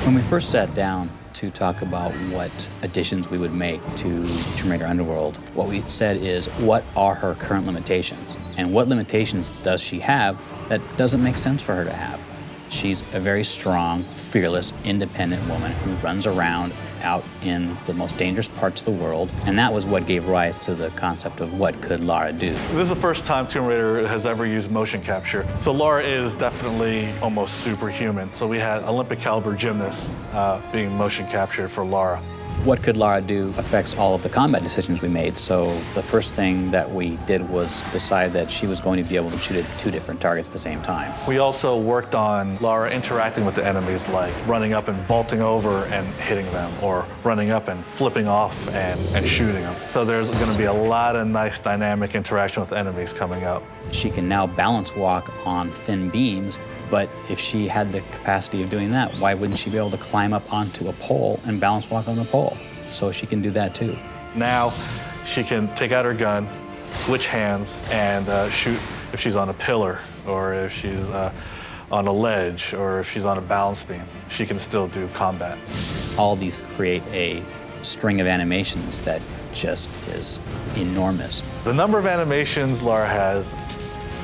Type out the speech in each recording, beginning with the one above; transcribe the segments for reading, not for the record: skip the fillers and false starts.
When we first sat down to talk about what additions we would make to Tomb Raider Underworld, what we said is, what are her current limitations? And what limitations does she have that doesn't make sense for her to have? She's a very strong, fearless, independent woman who runs around out in the most dangerous parts of the world, and that was what gave rise to the concept of what could Lara do. This is the first time Tomb Raider has ever used motion capture. So Lara is definitely almost superhuman. So we had Olympic caliber gymnasts being motion captured for Lara. What could Lara do affects all of the combat decisions we made. So the first thing that we did was decide that she was going to be able to shoot at 2 different targets at the same time. We also worked on Lara interacting with the enemies, like running up and vaulting over and hitting them, or running up and flipping off and shooting them. So there's going to be a lot of nice dynamic interaction with enemies coming up. She can now balance walk on thin beams, but if she had the capacity of doing that, why wouldn't she be able to climb up onto a pole and balance walk on the pole? So she can do that too. Now she can take out her gun, switch hands, and shoot if she's on a pillar, or if she's on a ledge, or if she's on a balance beam. She can still do combat. All these create a string of animations that just is enormous. The number of animations Lara has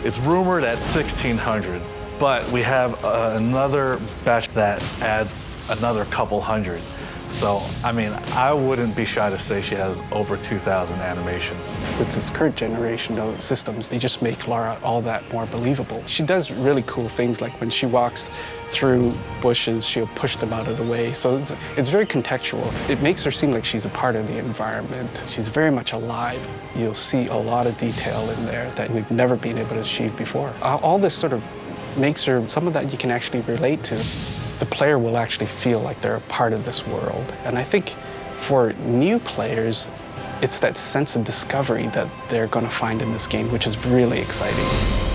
is rumored at 1,600, but we have another batch that adds another couple hundred. So, I mean, I wouldn't be shy to say she has over 2,000 animations. With this current generation of systems, they just make Lara all that more believable. She does really cool things, like when she walks through bushes, she'll push them out of the way. So it's very contextual. It makes her seem like she's a part of the environment. She's very much alive. You'll see a lot of detail in there that we've never been able to achieve before. All this sort of makes her some of that you can actually relate to. The player will actually feel like they're a part of this world. And I think for new players, it's that sense of discovery that they're going to find in this game, which is really exciting.